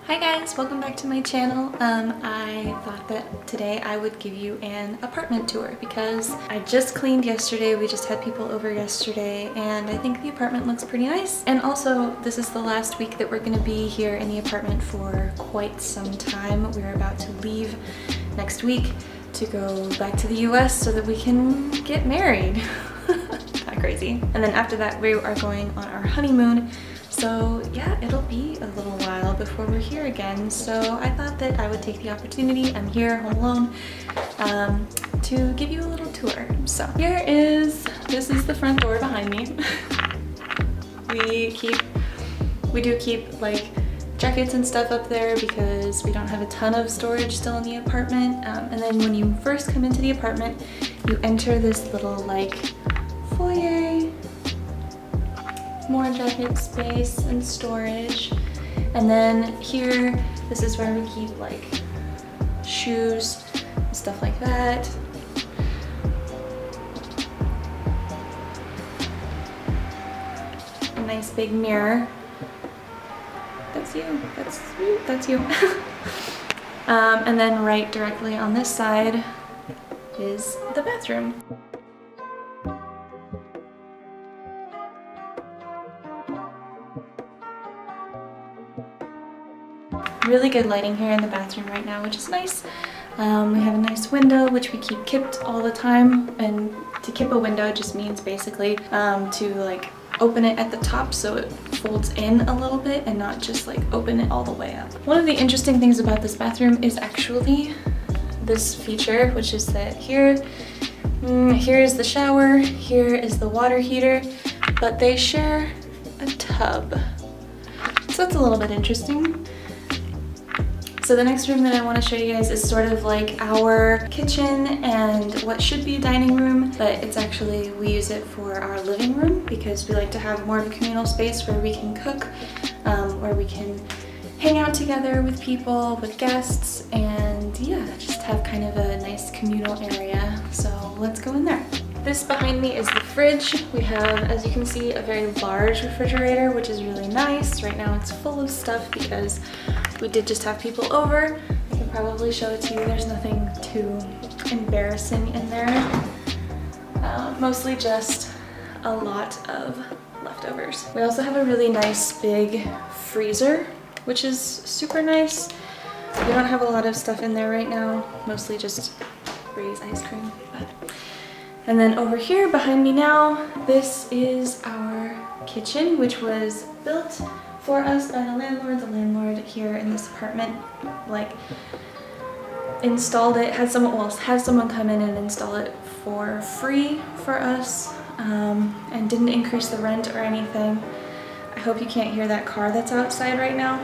Hi guys, welcome back to my channel. I thought that today I would give you an apartment tour because I just cleaned yesterday. We just had people over yesterday and I think the apartment looks pretty nice. And also this is the last week that we're going to be here in the apartment for quite some time. We're about to leave next week to go back to the US so that we can get married. Kind of crazy. And then after that we are going on our honeymoon. So yeah, it'll be a little while before we're here again. So I thought that I would take the opportunity, I'm here home alone, to give you a little tour. So this is the front door behind me. We do keep like jackets and stuff up there because we don't have a ton of storage still in the apartment. And then when you first come into the apartment, you enter this little like foyer, more jacket space and storage. And then here, this is where we keep like shoes and stuff like that. A nice big mirror. That's you, that's you. And then right directly on this side is the bathroom. Really good lighting here in the bathroom right now, which is nice. We have a nice window, which we keep kipped all the time. And to kip a window just means basically to like open it at the top so it folds in a little bit and not just like open it all the way up. One of the interesting things about this bathroom is actually this feature, which is that here is the shower, here is the water heater, but they share a tub. So that's a little bit interesting. So the next room that I want to show you guys is sort of like our kitchen and what should be a dining room, but it's actually, we use it for our living room because we like to have more of a communal space where we can cook, where we can hang out together with people, with guests, and yeah, just have kind of a nice communal area. So let's go in there. This behind me is the fridge. We have, as you can see, a very large refrigerator, which is really nice. Right now it's full of stuff because we did just have people over. I can probably show it to you. There's nothing too embarrassing in there. Mostly just a lot of leftovers. We also have a really nice big freezer, which is super nice. We don't have a lot of stuff in there right now, mostly just Ray's ice cream. And then over here behind me now, this is our kitchen, which was built for us by the landlord. The landlord here in this apartment like installed it, had someone come in and install it for free for us, and didn't increase the rent or anything. I hope you can't hear that car that's outside right now.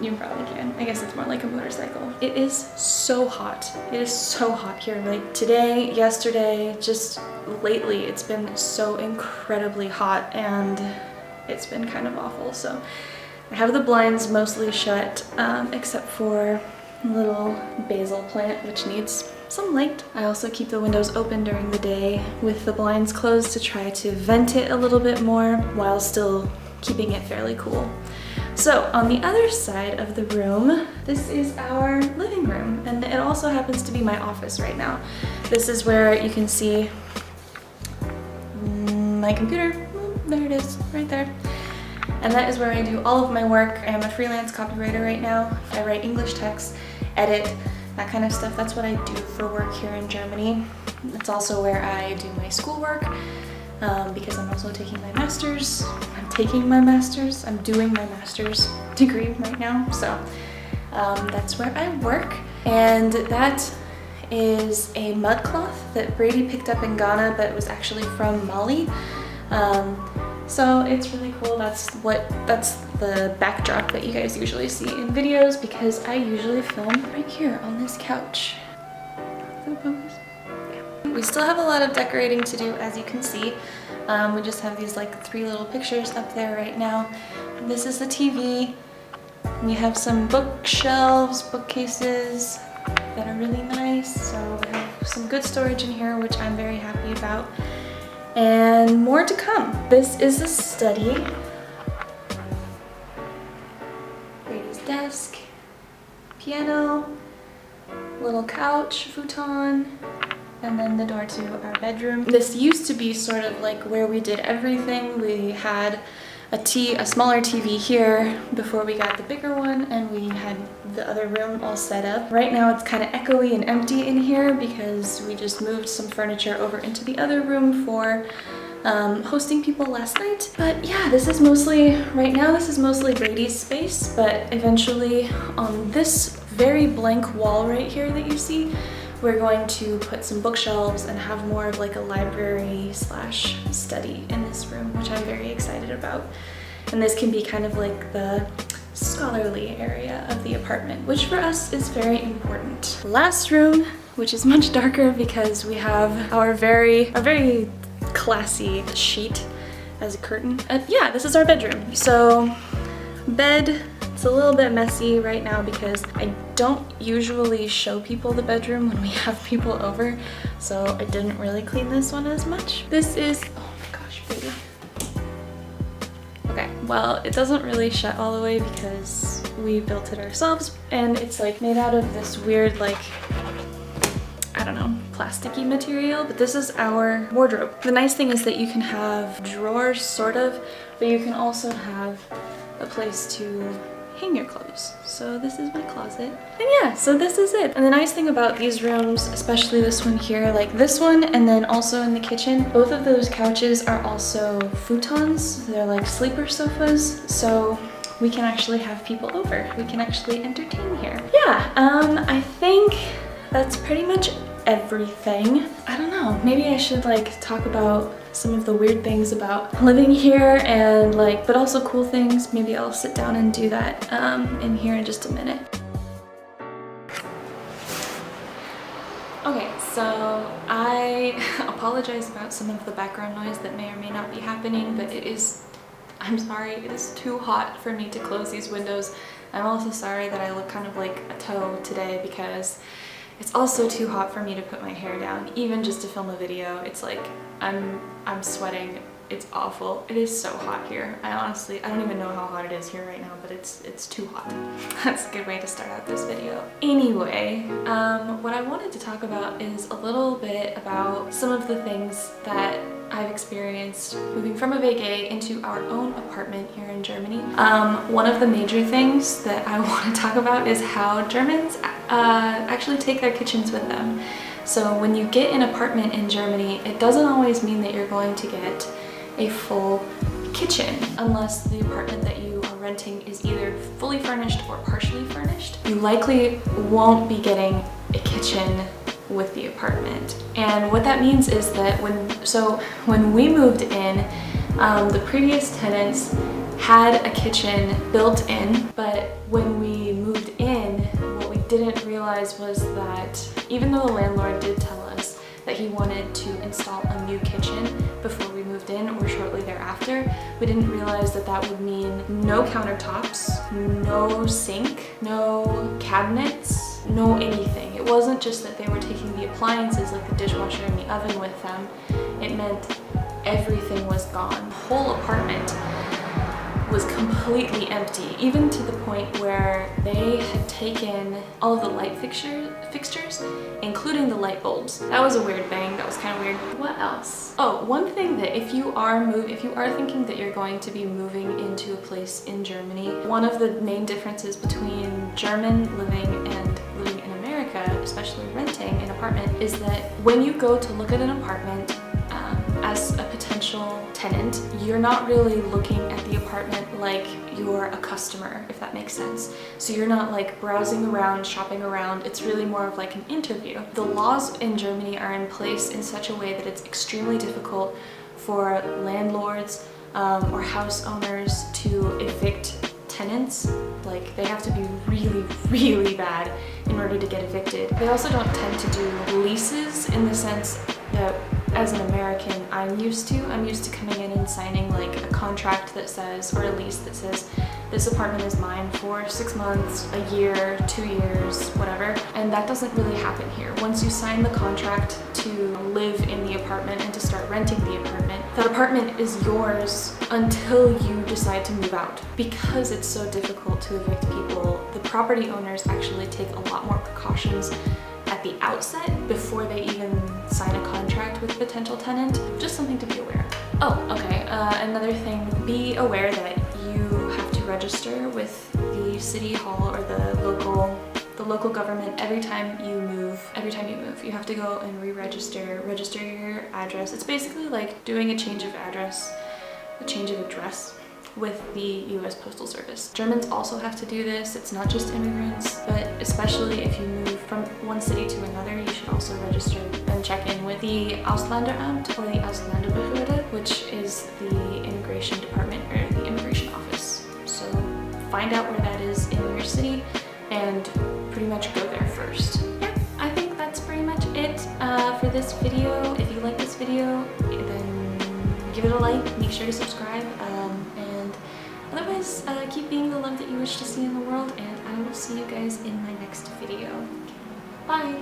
You probably can. I guess it's more like a motorcycle. It is so hot. It is so hot here. Like today, yesterday, just lately, it's been so incredibly hot and it's been kind of awful. So I have the blinds mostly shut, except for a little basil plant, which needs some light. I also keep the windows open during the day with the blinds closed to try to vent it a little bit more while still keeping it fairly cool. So on the other side of the room, this is our living room, and it also happens to be my office right now. This is where you can see my computer. There it is, right there. And that is where I do all of my work. I am a freelance copywriter right now. I write English text, edit, that kind of stuff. That's what I do for work here in Germany. It's also where I do my schoolwork. Because I'm also taking my master's. I'm doing my master's degree right now. So that's where I work. And that is a mud cloth that Brady picked up in Ghana, but it was actually from Mali. So it's really cool. That's the backdrop that you guys usually see in videos because I usually film right here on this couch. Is that focus? We still have a lot of decorating to do, as you can see. We just have these like 3 little pictures up there right now. This is the TV. We have some bookshelves, bookcases that are really nice. So we have some good storage in here, which I'm very happy about. And more to come. This is a study. desk, piano, little couch, futon, and then the door to our bedroom. This used to be sort of like where we did everything. We had a smaller TV here before we got the bigger one, and we had the other room all set up. Right now it's kind of echoey and empty in here because we just moved some furniture over into the other room for hosting people last night. But yeah, right now this is mostly Brady's space, but eventually on this very blank wall right here that you see, we're going to put some bookshelves and have more of like a library slash study in this room, which I'm very excited about. And this can be kind of like the scholarly area of the apartment, which for us is very important. Last room, which is much darker because we have our very classy sheet as a curtain. Yeah, this is our bedroom. So bed, it's a little bit messy right now because I don't usually show people the bedroom when we have people over, so I didn't really clean this one as much. This is, oh my gosh, baby. Okay, well, it doesn't really shut all the way because we built it ourselves, and it's like made out of this weird, like, I don't know, plasticky material, but this is our wardrobe. The nice thing is that you can have drawers, sort of, but you can also have a place to hang your clothes. So this is my closet. And yeah, so this is it. And the nice thing about these rooms, especially this one here, like this one and then also in the kitchen, both of those couches are also futons. They're like sleeper sofas. So we can actually have people over. We can actually entertain here. Yeah, I think that's pretty much everything. I don't know, maybe I should like talk about some of the weird things about living here and like, but also cool things. Maybe I'll sit down and do that in here in just a minute. Okay, so I apologize about some of the background noise that may or may not be happening, but I'm sorry, it is too hot for me to close these windows. I'm also sorry that I look kind of like a toe today because it's also too hot for me to put my hair down, even just to film a video. It's like, I'm sweating. It's awful. It is so hot here. I don't even know how hot it is here right now, but it's too hot. That's a good way to start out this video. Anyway, what I wanted to talk about is a little bit about some of the things that I've experienced moving from a vacay into our own apartment here in Germany. One of the major things that I want to talk about is how Germans actually take their kitchens with them. So when you get an apartment in Germany, it doesn't always mean that you're going to get a full kitchen unless the apartment that you are renting is either fully furnished or partially furnished. You likely won't be getting a kitchen with the apartment. And what that means is that when we moved in, the previous tenants had a kitchen built in, but when we moved in, what we didn't realize was that even though the landlord did tell us that he wanted to install a new kitchen before we moved in or shortly thereafter, we didn't realize that that would mean no countertops, no sink, no cabinets, no anything. It wasn't just that they were taking the appliances like the dishwasher and the oven with them. It meant everything was gone. The whole apartment was completely empty, even to the point where they had taken all of the light fixtures, including the light bulbs. That was a weird thing. That was kind of weird. What else? Oh, one thing that if you are thinking that you're going to be moving into a place in Germany, one of the main differences between German living and living in America, especially renting an apartment, is that when you go to look at an apartment as a potential tenant, you're not really looking at the apartment like you're a customer, if that makes sense. So you're not like browsing around, shopping around. It's really more of like an interview. The laws in Germany are in place in such a way that it's extremely difficult for landlords or house owners to evict tenants. Like, they have to be really, really bad in order to get evicted. They also don't tend to do leases in the sense that, as an American, I'm used to coming in and signing like a contract that says, or a lease that says, this apartment is mine for 6 months, a year, 2 years, whatever. And that doesn't really happen here. Once you sign the contract to live in the apartment and to start renting the apartment, that apartment is yours until you decide to move out. Because it's so difficult to evict people, the property owners actually take a lot more precautions at the outset before they even sign a contract with a potential tenant. Just something to be aware of. Oh, okay, another thing, be aware that you have to register with the city hall or the local government every time you move. You have to go and register your address. It's basically like doing a change of address, a change of address with the US Postal Service. Germans also have to do this. It's not just immigrants, but especially if you move from one city to another, you should also register and check in with the Ausländeramt or the Ausländerbehörde, which is the immigration department or the immigration office. So find out where that is in your city and pretty much go there first. Yeah, I think that's pretty much it for this video. If you like this video, then give it a like, make sure to subscribe, and otherwise keep being the love that you wish to see in the world, and I will see you guys in my next video. Bye!